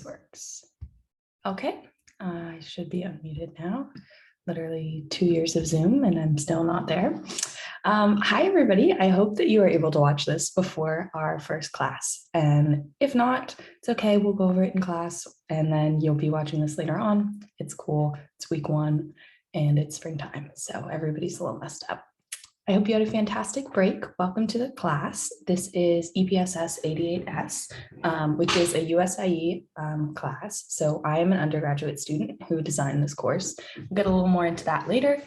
works. Okay, I should be unmuted now. Literally 2 years of Zoom and I'm still not there. Hi, everybody. I hope that you are able to watch this before our first class. And if not, it's okay. We'll go over it in class and then you'll be watching this later on. It's cool. It's week 1 and it's springtime. So everybody's a little messed up. I hope you had a fantastic break. Welcome to the class. This is EPSS 88S, which is a USIE class. So I am an undergraduate student who designed this course. We'll get a little more into that later.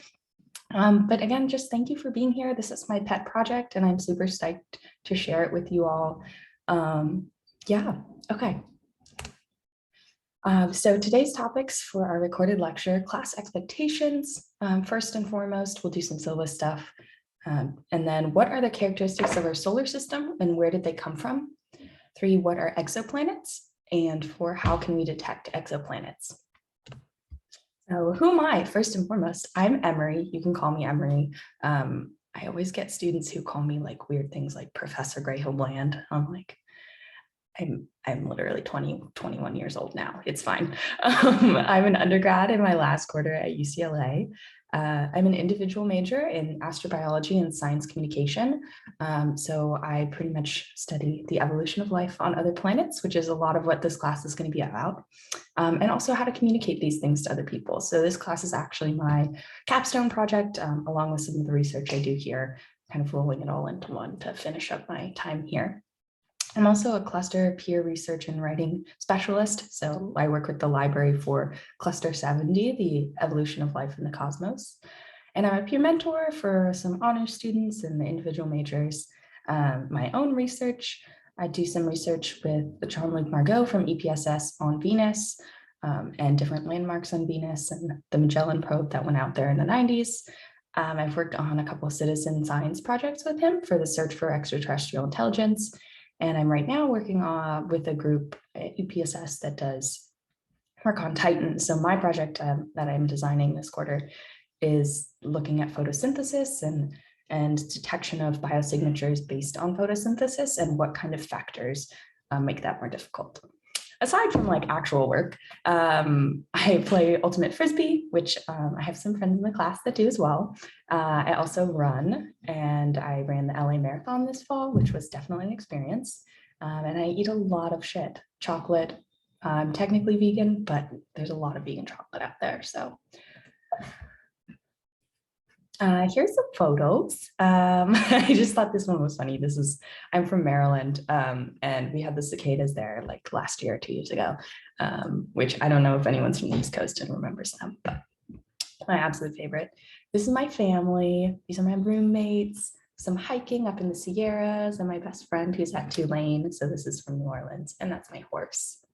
But again, just thank you for being here. This is my pet project and I'm super stoked to share it with you all. Yeah, okay. So today's topics for our recorded lecture, class expectations. First and foremost, we'll do some syllabus stuff. And then what are the characteristics of our solar system and where did they come from? 3, what are exoplanets? And 4, how can we detect exoplanets? So who am I? First and foremost, I'm Emery. You can call me Emery. I always get students who call me like weird things like Professor Grahil-Bland. I'm like, I'm literally 21 years old now. It's fine. I'm an undergrad in my last quarter at UCLA. I'm an individual major in astrobiology and science communication. So I pretty much study the evolution of life on other planets, which is a lot of what this class is going to be about, and also how to communicate these things to other people. So this class is actually my capstone project, along with some of the research I do here, kind of rolling it all into one to finish up my time here. I'm also a cluster peer research and writing specialist. So I work with the library for Cluster 70, the evolution of life in the cosmos. And I'm a peer mentor for some honors students and the individual majors. My own research, I do some research with Jean-Luc Margot from EPSS on Venus and different landmarks on Venus and the Magellan probe that went out there in the 90s. I've worked on a couple of citizen science projects with him for the search for extraterrestrial intelligence. And I'm right now working with a group at UPSS that does work on Titan. So my project that I'm designing this quarter is looking at photosynthesis and detection of biosignatures based on photosynthesis and what kind of factors make that more difficult. Aside from like actual work, I play Ultimate Frisbee, which I have some friends in the class that do as well. I also run, and I ran the LA Marathon this fall, which was definitely an experience. And I eat a lot of shit, chocolate. I'm technically vegan, but there's a lot of vegan chocolate out there. So here's some photos. I just thought this one was funny. I'm from Maryland, and we had the cicadas there like last year or 2 years ago, which I don't know if anyone's from the East Coast and remembers them, but my absolute favorite. This is my family. These are my roommates, some hiking up in the Sierras, and my best friend who's at Tulane. So this is from New Orleans, and that's my horse.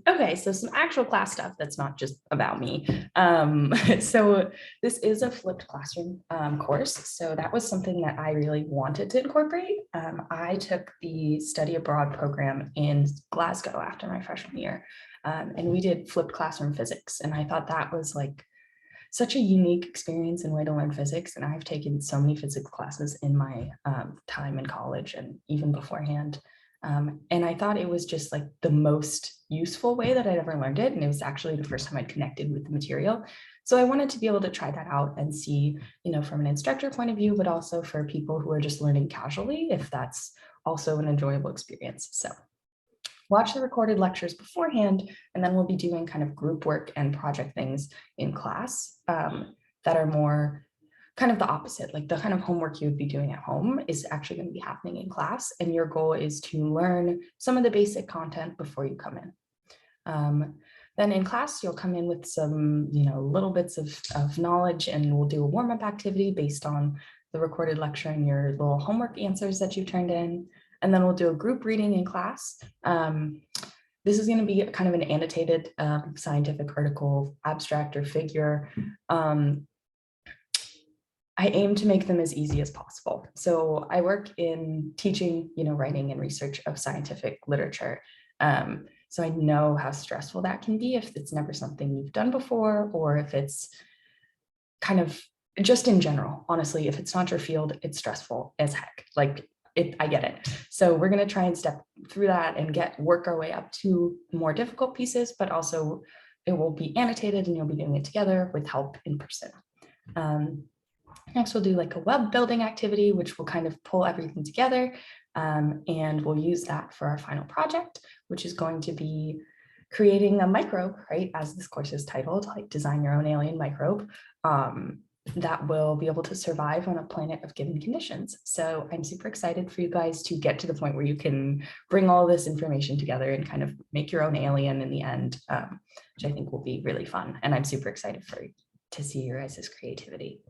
Okay, so some actual class stuff that's not just about me. So this is a flipped classroom course. So that was something that I really wanted to incorporate. I took the study abroad program in Glasgow after my freshman year, and we did flipped classroom physics. And I thought that was like such a unique experience and way to learn physics. And I've taken so many physics classes in my time in college and even beforehand. And I thought it was just like the most useful way that I'd ever learned it. And it was actually the first time I'd connected with the material. So I wanted to be able to try that out and see, from an instructor point of view, but also for people who are just learning casually, if that's also an enjoyable experience. So watch the recorded lectures beforehand, and then we'll be doing kind of group work and project things in class that are more kind of the opposite, like the kind of homework you would be doing at home is actually going to be happening in class. And your goal is to learn some of the basic content before you come in. Then in class, you'll come in with some, little bits of knowledge, and we'll do a warm-up activity based on the recorded lecture and your little homework answers that you turned in. And then we'll do a group reading in class. This is going to be kind of an annotated scientific article, abstract or figure. I aim to make them as easy as possible. So I work in teaching, writing and research of scientific literature. So I know how stressful that can be if it's never something you've done before, or if it's kind of just in general, honestly, if it's not your field, it's stressful as heck. Like I get it. So we're going to try and step through that and work our way up to more difficult pieces, but also it will be annotated and you'll be doing it together with help in person. Next, we'll do like a web building activity, which will kind of pull everything together. And we'll use that for our final project, which is going to be creating a microbe, right? As this course is titled, like design your own alien microbe, that will be able to survive on a planet of given conditions. So I'm super excited for you guys to get to the point where you can bring all this information together and kind of make your own alien in the end, which I think will be really fun. And I'm super excited to see your guys' creativity.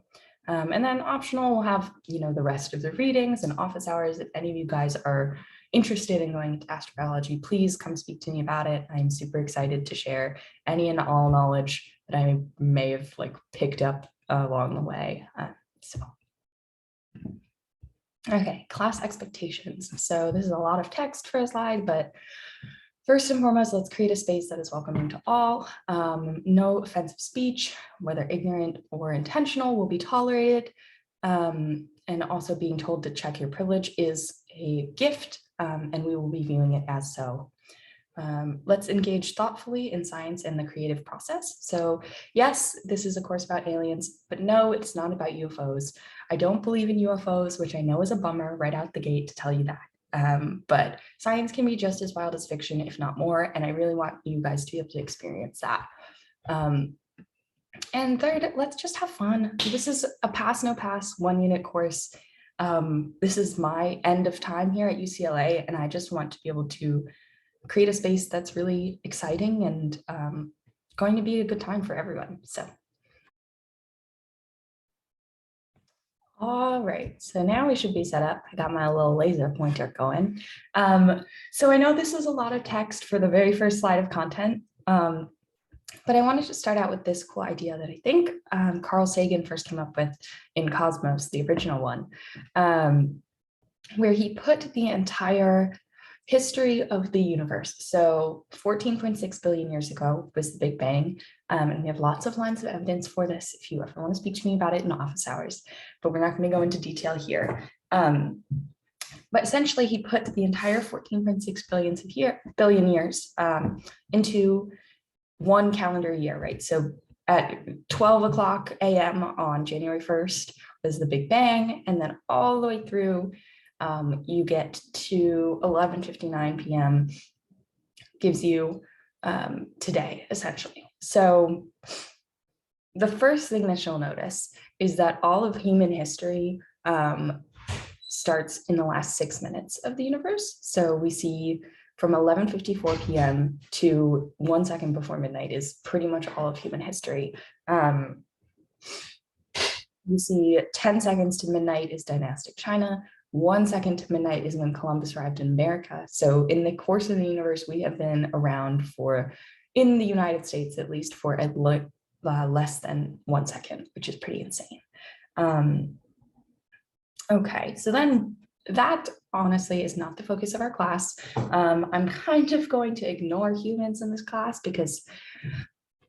And then optional, we'll have, the rest of the readings and office hours. If any of you guys are interested in going into astrobiology, please come speak to me about it. I'm super excited to share any and all knowledge that I may have picked up along the way. Okay, class expectations. So this is a lot of text for a slide, but first and foremost, let's create a space that is welcoming to all. No offensive speech, whether ignorant or intentional, will be tolerated. And also being told to check your privilege is a gift, and we will be viewing it as so. Let's engage thoughtfully in science and the creative process. So yes, this is a course about aliens, but no, it's not about UFOs. I don't believe in UFOs, which I know is a bummer right out the gate to tell you that. But science can be just as wild as fiction, if not more, and I really want you guys to be able to experience that. And third, let's just have fun. This is a pass, no pass, 1-unit course. This is my end of time here at UCLA, and I just want to be able to create a space that's really exciting and going to be a good time for everyone. So. All right, so now we should be set up. I got my little laser pointer going. So I know this is a lot of text for the very first slide of content, but I wanted to start out with this cool idea that I think Carl Sagan first came up with in Cosmos, the original one, where he put the entire history of the universe. So 14.6 billion years ago was the Big Bang. And we have lots of lines of evidence for this if you ever want to speak to me about it in office hours, but we're not going to go into detail here. But essentially he put the entire 14.6 billion years into one calendar year, right? So at 12 o'clock a.m. on January 1st was the Big Bang, and then all the way through you get to 11:59 p.m. gives you today, essentially. So the first thing that you'll notice is that all of human history starts in the last 6 minutes of the universe. So we see from 11:54 p.m. to 1 second before midnight is pretty much all of human history. You see 10 seconds to midnight is dynastic China. 1 second to midnight is when Columbus arrived in America. So in the course of the universe, we have been around in the United States, at least for less than 1 second, which is pretty insane. Okay, so then that honestly is not the focus of our class. I'm kind of going to ignore humans in this class because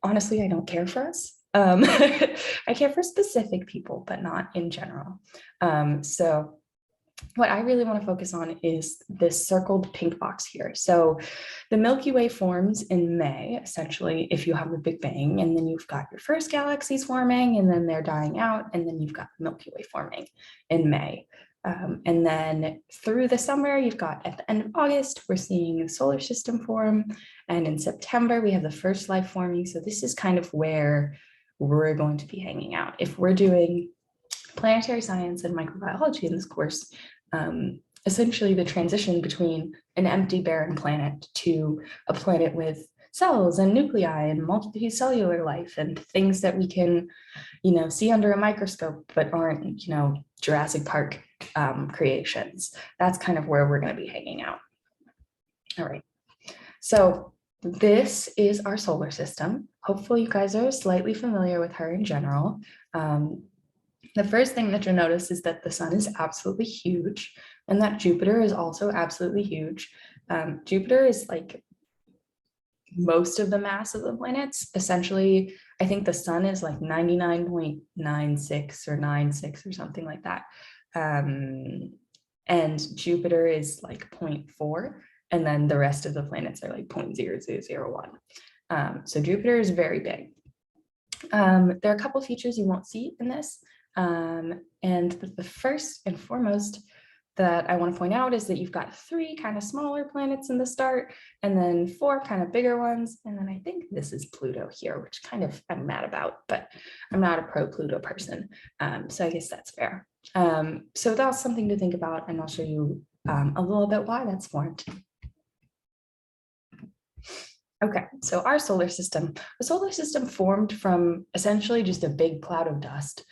honestly, I don't care for us. I care for specific people, but not in general. So what I really want to focus on is this circled pink box here. So the Milky Way forms in May, essentially, if you have the Big Bang, and then you've got your first galaxies forming, and then they're dying out, and then you've got the Milky Way forming in May. And then through the summer, you've got at the end of August, we're seeing the solar system form. And in September, we have the first life forming. So this is kind of where we're going to be hanging out. If we're doing planetary science and microbiology in this course, essentially the transition between an empty barren planet to a planet with cells and nuclei and multicellular life and things that we can, see under a microscope, but aren't, Jurassic Park creations. That's kind of where we're going to be hanging out. All right. So this is our solar system. Hopefully you guys are slightly familiar with her in general. The first thing that you'll notice is that the sun is absolutely huge and that Jupiter is also absolutely huge. Jupiter is like most of the mass of the planets. Essentially, I think the sun is like 99.96 or 96 or something like that. and Jupiter is like 0.4, and then the rest of the planets are like 0.0001. So Jupiter is very big. There are a couple of features you won't see in this. And the first and foremost that I want to point out is that you've got 3 kind of smaller planets in the start, and then 4 kind of bigger ones. And then I think this is Pluto here, which kind of I'm mad about, but I'm not a pro Pluto person. So I guess that's fair. So that's something to think about, and I'll show you a little bit why that's formed. Okay, so our solar system, the solar system formed from essentially just a big cloud of dust.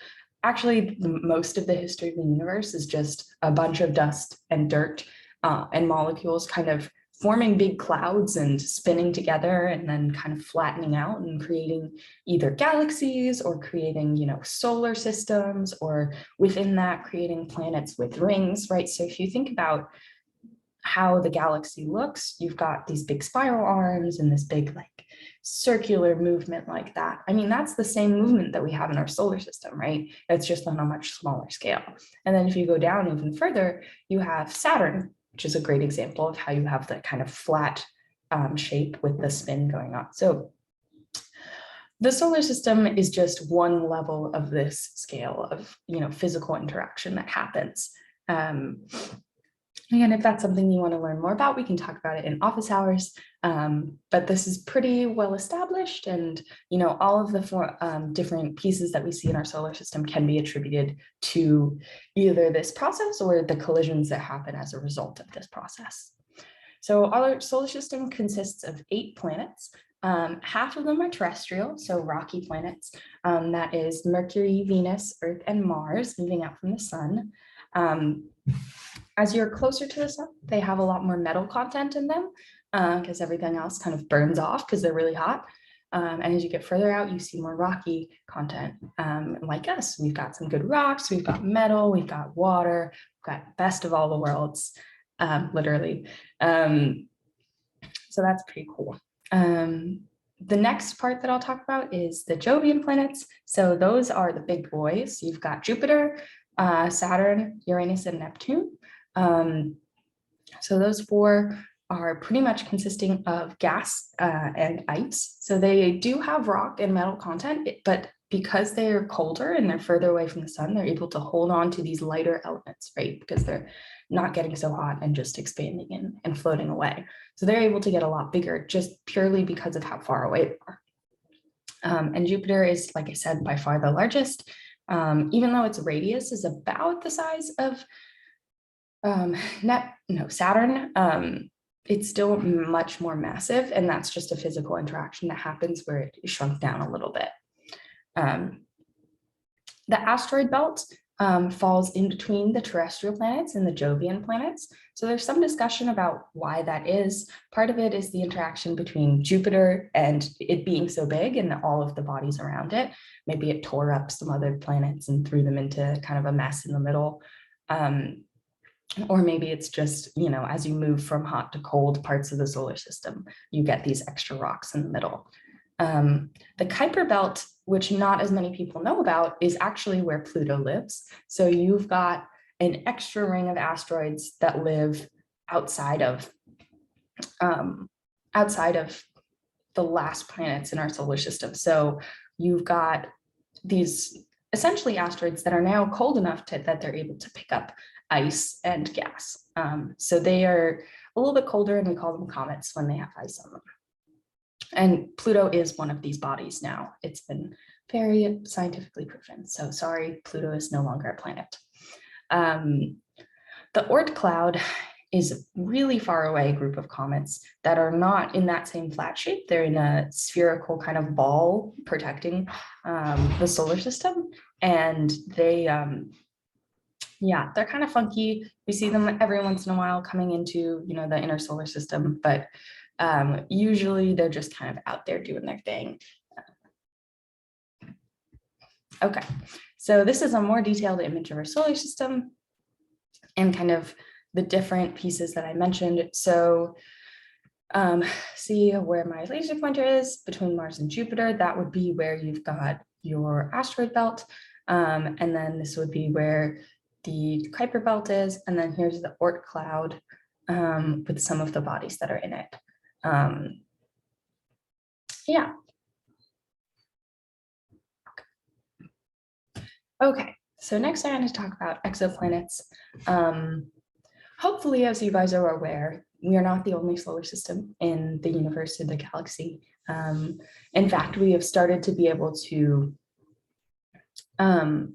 Actually, most of the history of the universe is just a bunch of dust and dirt and molecules kind of forming big clouds and spinning together and then kind of flattening out and creating either galaxies or creating, solar systems, or within that creating planets with rings, right? So if you think about how the galaxy looks, you've got these big spiral arms and this big like circular movement like that. I mean, that's the same movement that we have in our solar system, right? It's just on a much smaller scale. And then if you go down even further, you have Saturn, which is a great example of how you have that kind of flat shape with the spin going on. So the solar system is just one level of this scale of, physical interaction that happens. Again, if that's something you want to learn more about, we can talk about it in office hours. But this is pretty well established, and all of the different pieces that we see in our solar system can be attributed to either this process or the collisions that happen as a result of this process. So our solar system consists of 8 planets. Half of them are terrestrial, so rocky planets. That is Mercury, Venus, Earth, and Mars, moving out from the sun. As you're closer to the sun, they have a lot more metal content in them because everything else kind of burns off because they're really hot. And as you get further out, you see more rocky content. Like us, we've got some good rocks, we've got metal, we've got water, we've got best of all the worlds, literally. So that's pretty cool. The next part that I'll talk about is the Jovian planets. So those are the big boys. You've got Jupiter, Saturn, Uranus, and Neptune. So those 4 are pretty much consisting of gas and ice. So they do have rock and metal content, but because they're colder and they're further away from the sun, they're able to hold on to these lighter elements, right? Because they're not getting so hot and just expanding and floating away. So they're able to get a lot bigger just purely because of how far away they are. And Jupiter is, like I said, by far the largest. Even though its radius is about the size of Saturn, it's still much more massive, and that's just a physical interaction that happens where it shrunk down a little bit. The asteroid belt falls in between the terrestrial planets and the Jovian planets. So there's some discussion about why that is. Part of it is the interaction between Jupiter and it being so big and all of the bodies around it. Maybe it tore up some other planets and threw them into kind of a mess in the middle. Or maybe it's just, as you move from hot to cold parts of the solar system, you get these extra rocks in the middle. The Kuiper belt, which not as many people know about, is actually where Pluto lives. So you've got an extra ring of asteroids that live outside of the last planets in our solar system. So you've got these essentially asteroids that are now cold enough that they're able to pick up ice and gas. So they are a little bit colder, and we call them comets when they have ice on them. And Pluto is one of these bodies now. It's been very scientifically proven. So sorry, Pluto is no longer a planet. The Oort cloud is a really far away group of comets that are not in that same flat shape. They're in a spherical kind of ball protecting the solar system. And they, they're kind of funky. We see them every once in a while coming into, the inner solar system, but usually they're just kind of out there doing their thing. Okay, so this is a more detailed image of our solar system and kind of the different pieces that I mentioned. So see where my laser pointer is between Mars and Jupiter. That would be where you've got your asteroid belt. And then this would be where the Kuiper belt is, and then here's the Oort cloud with some of the bodies that are in it. Yeah. Okay, so next I'm going to talk about exoplanets. Hopefully, as you guys are aware, we are not the only solar system in the universe, in the galaxy. In fact, we have started to be able to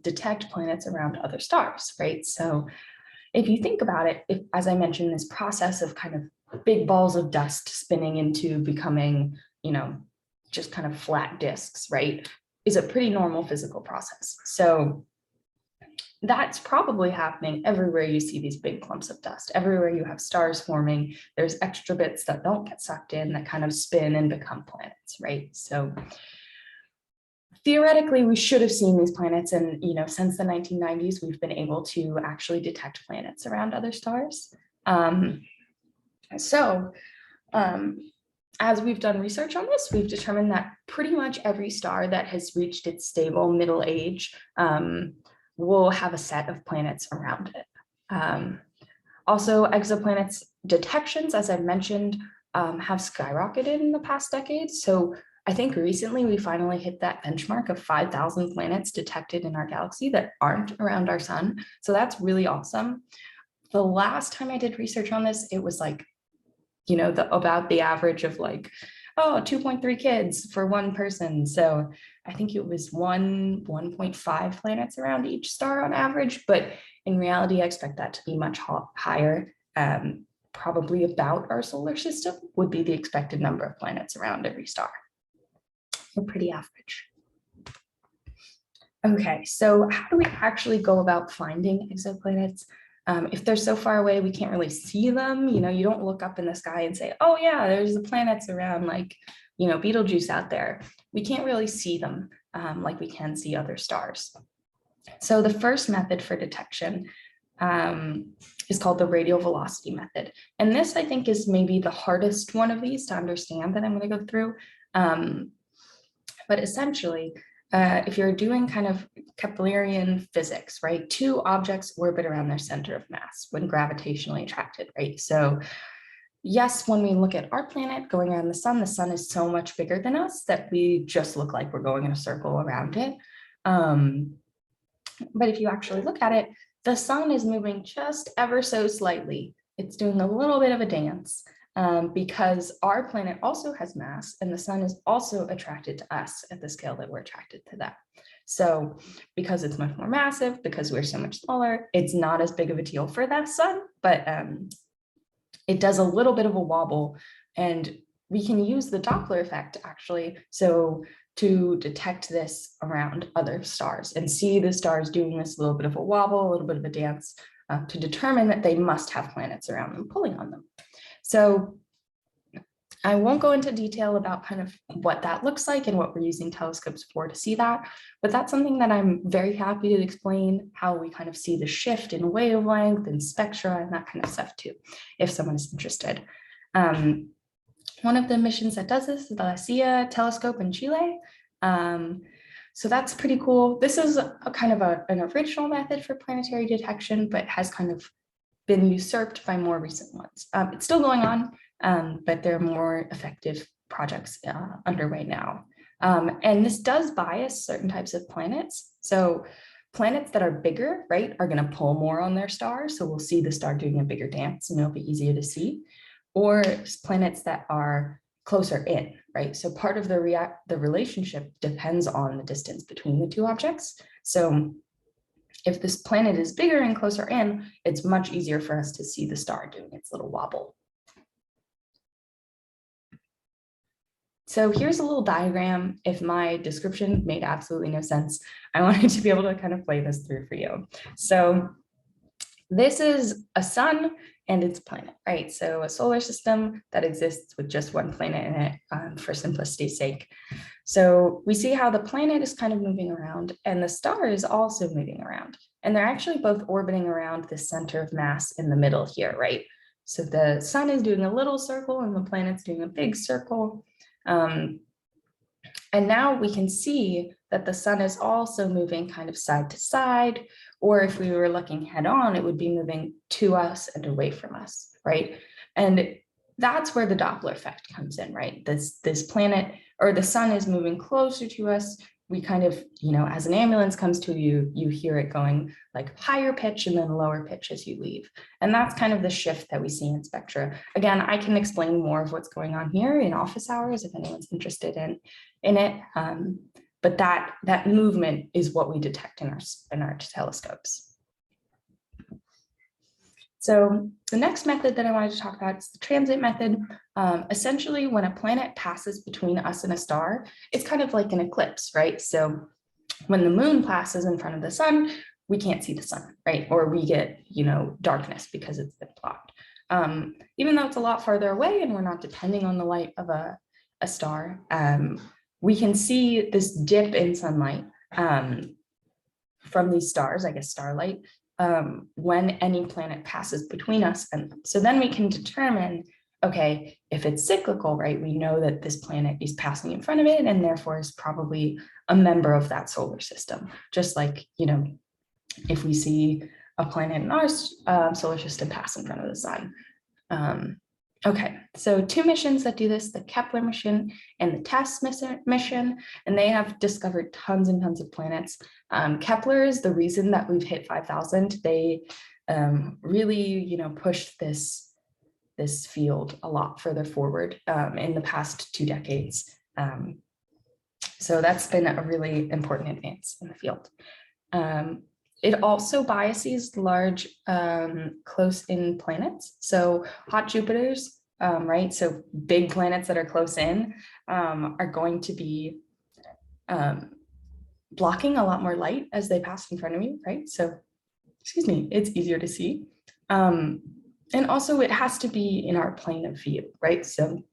detect planets around other stars, right? So if you think about it, as I mentioned, this process of kind of big balls of dust spinning into becoming, just kind of flat disks, right, is a pretty normal physical process. So that's probably happening everywhere you see these big clumps of dust. Everywhere you have stars forming, there's extra bits that don't get sucked in that kind of spin and become planets, right? So theoretically, we should have seen these planets, and since the 1990s, we've been able to actually detect planets around other stars. As we've done research on this, we've determined that pretty much every star that has reached its stable middle age will have a set of planets around it. Also, exoplanets detections, as I've mentioned, have skyrocketed in the past decade. So I think recently we finally hit that benchmark of 5,000 planets detected in our galaxy that aren't around our sun. So that's really awesome. The last time I did research on this, it was like, about the average of 2.3 kids for one person. So I think it was 1.5 planets around each star on average, but in reality, I expect that to be much higher. Probably about our solar system would be the expected number of planets around every star. We're pretty average. Okay, so how do we actually go about finding exoplanets? If they're so far away, we can't really see them. You don't look up in the sky and say, oh yeah, there's the planets around Betelgeuse out there. We can't really see them like we can see other stars. So the first method for detection is called the radial velocity method. And this, I think, is maybe the hardest one of these to understand that I'm going to go through. But essentially, if you're doing kind of Keplerian physics, right, two objects orbit around their center of mass when gravitationally attracted, right? So yes, when we look at our planet going around the sun is so much bigger than us that we just look like we're going in a circle around it. But if you actually look at it, the sun is moving just ever so slightly. It's doing a little bit of a dance. Because our planet also has mass and the sun is also attracted to us at the scale that we're attracted to that. So because it's much more massive, because we're so much smaller, it's not as big of a deal for that sun, but it does a little bit of a wobble, and we can use the Doppler effect actually to detect this around other stars and see the stars doing this little bit of a wobble, a little bit of a dance to determine that they must have planets around them pulling on them. So I won't go into detail about kind of what that looks like and what we're using telescopes for to see that, but that's something that I'm very happy to explain, how we kind of see the shift in wavelength and spectra and that kind of stuff too, if someone is interested. One of the missions that does this is the USIE telescope in Chile. So that's pretty cool. This is a kind of an original method for planetary detection, but has kind of been usurped by more recent ones. It's still going on, but there are more effective projects underway now. And this does bias certain types of planets. So planets that are bigger, right, are going to pull more on their star. So we'll see the star doing a bigger dance and it'll be easier to see. Or planets that are closer in, right? So part of the relationship depends on the distance between the two objects. So if this planet is bigger and closer in, it's much easier for us to see the star doing its little wobble. So here's a little diagram. If my description made absolutely no sense, I wanted to be able to kind of play this through for you. So this is a sun and its planet, right? So a solar system that exists with just one planet in it for simplicity's sake. So we see how the planet is kind of moving around and the star is also moving around. And they're actually both orbiting around the center of mass in the middle here, right? So the sun is doing a little circle and the planet's doing a big circle. And And now we can see that the sun is also moving kind of side to side, or if we were looking head on, it would be moving to us and away from us, right? And that's where the Doppler effect comes in, right? This planet or the sun is moving closer to us. We kind of, as an ambulance comes to you, you hear it going like higher pitch and then lower pitch as you leave. And that's kind of the shift that we see in spectra. Again, I can explain more of what's going on here in office hours if anyone's interested in it. But that movement is what we detect in our telescopes. So the next method that I wanted to talk about is the transit method. Essentially, when a planet passes between us and a star, it's kind of like an eclipse, right? So when the moon passes in front of the sun, we can't see the sun, right? Or we get, darkness because it's been blocked. Even though it's a lot farther away and we're not depending on the light of a star, we can see this dip in sunlight from these stars, I guess starlight, when any planet passes between us and them. So then we can determine, okay, if it's cyclical, right, we know that this planet is passing in front of it and therefore is probably a member of that solar system. Just like, if we see a planet in our solar system pass in front of the sun. Okay, so two missions that do this, the Kepler mission and the TESS mission, and they have discovered tons and tons of planets. Kepler is the reason that we've hit 5,000. They really, pushed this field a lot further forward in the past 2 decades. So that's been a really important advance in the field. It also biases large close-in planets. So hot Jupiters, right? So big planets that are close in are going to be blocking a lot more light as they pass in front of you, right? So, excuse me, it's easier to see. And also it has to be in our plane of view, right? So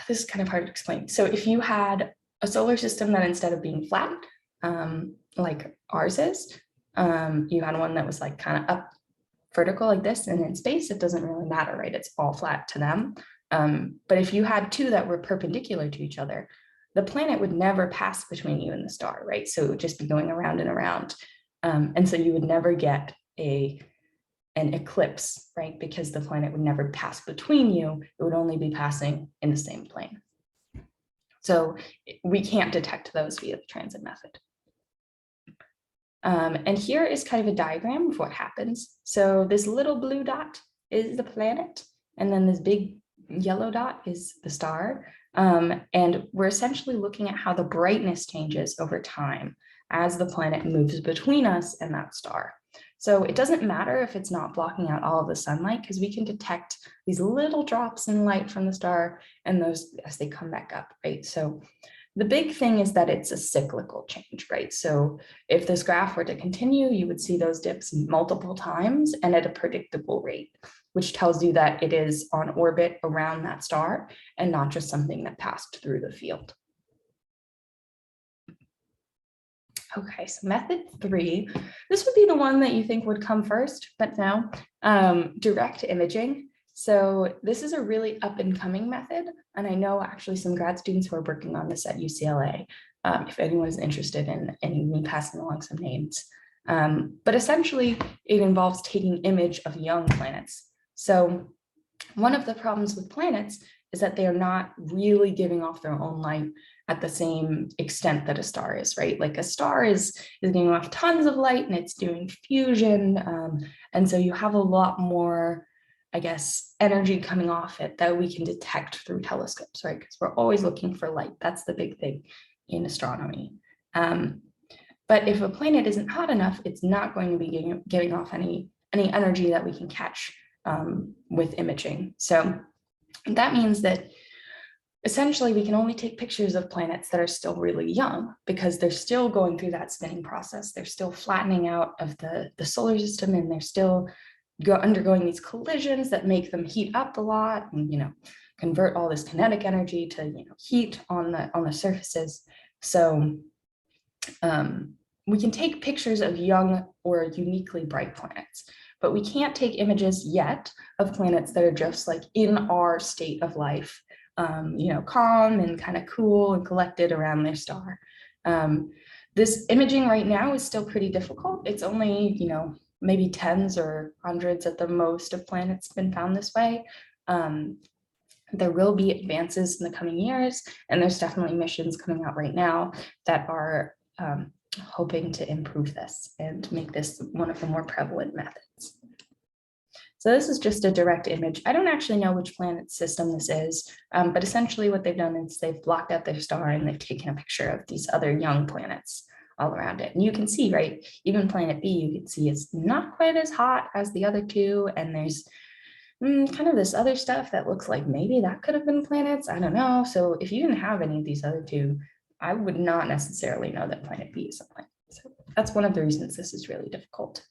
this is kind of hard to explain. So if you had a solar system that instead of being flat, like ours is, you had one that was like kind of up vertical like this, and in space it doesn't really matter, right? It's all flat to them. But if you had two that were perpendicular to each other, the planet would never pass between you and the star, right? So it would just be going around and around. And so you would never get an eclipse, right? Because the planet would never pass between you. It would only be passing in the same plane. So we can't detect those via the transit method. And here is kind of a diagram of what happens. So this little blue dot is the planet, and then this big yellow dot is the star. And we're essentially looking at how the brightness changes over time as the planet moves between us and that star. So it doesn't matter if it's not blocking out all of the sunlight, because we can detect these little drops in light from the star and those as they come back up, right? So the big thing is that it's a cyclical change, right? So if this graph were to continue, you would see those dips multiple times and at a predictable rate, which tells you that it is on orbit around that star and not just something that passed through the field. Okay, so method 3, this would be the one that you think would come first, but no, direct imaging. So this is a really up and coming method. And I know actually some grad students who are working on this at UCLA, if anyone is interested in me passing along some names. But essentially it involves taking image of young planets. So one of the problems with planets is that they are not really giving off their own light at the same extent that a star is, right? Like a star is giving off tons of light and it's doing fusion. And so you have a lot more, I guess, energy coming off it that we can detect through telescopes, right? Because we're always looking for light. That's the big thing in astronomy. But if a planet isn't hot enough, it's not going to be giving off any energy that we can catch with imaging. So that means that essentially we can only take pictures of planets that are still really young because they're still going through that spinning process. They're still flattening out of the solar system, and they're still undergoing these collisions that make them heat up a lot and, convert all this kinetic energy to, heat on the surfaces. So we can take pictures of young or uniquely bright planets, but we can't take images yet of planets that are just like in our state of life calm and kind of cool and collected around their star. This imaging right now is still pretty difficult. It's only, maybe tens or hundreds at the most of planets been found this way. There will be advances in the coming years, and there's definitely missions coming out right now that are hoping to improve this and make this one of the more prevalent methods. So this is just a direct image. I don't actually know which planet system this is, but essentially what they've done is they've blocked out their star and they've taken a picture of these other young planets all around it. And you can see, right, even planet B, you can see it's not quite as hot as the other two. And there's kind of this other stuff that looks like maybe that could have been planets. I don't know. So if you didn't have any of these other two, I would not necessarily know that planet B is a planet. So that's one of the reasons this is really difficult.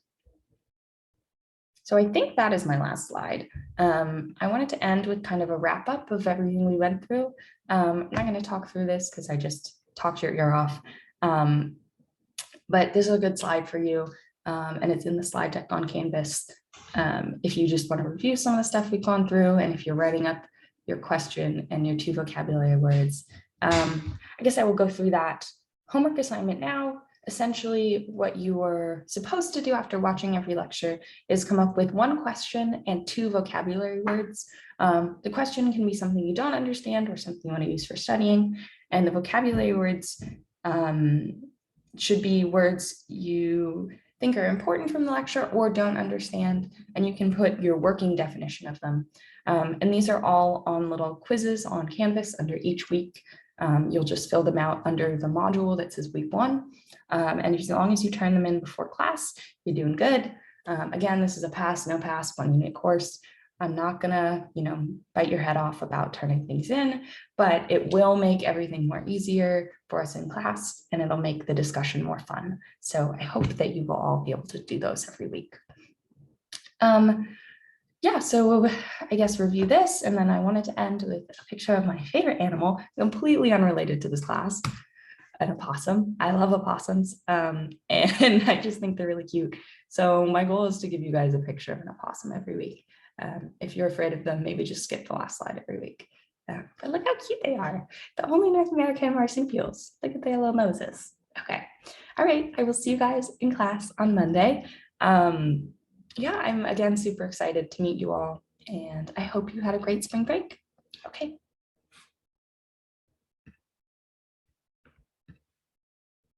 So I think that is my last slide. I wanted to end with kind of a wrap up of everything we went through. I'm not going to talk through this because I just talked your ear off. But this is a good slide for you. And it's in the slide deck on Canvas. If you just want to review some of the stuff we've gone through, and if you're writing up your question and your 2 vocabulary words, I guess I will go through that homework assignment now. Essentially, what you were supposed to do after watching every lecture is come up with 1 question and 2 vocabulary words. The question can be something you don't understand or something you want to use for studying, and the vocabulary words should be words you think are important from the lecture or don't understand, and you can put your working definition of them. And these are all on little quizzes on Canvas under each week. You'll just fill them out under the module that says week 1. And as long as you turn them in before class, you're doing good. Again, this is a pass, no pass, 1 unit course. I'm not gonna, bite your head off about turning things in, but it will make everything more easier for us in class, and it'll make the discussion more fun. So I hope that you will all be able to do those every week. Yeah, so I guess review this, and then I wanted to end with a picture of my favorite animal, completely unrelated to this class, an opossum. I love opossums, and I just think they're really cute. So my goal is to give you guys a picture of an opossum every week. If you're afraid of them, maybe just skip the last slide every week. But look how cute they are. The only North American marsupials. Look at their little noses. Okay. All right. I will see you guys in class on Monday. Yeah, I'm again super excited to meet you all, and I hope you had a great spring break. Okay.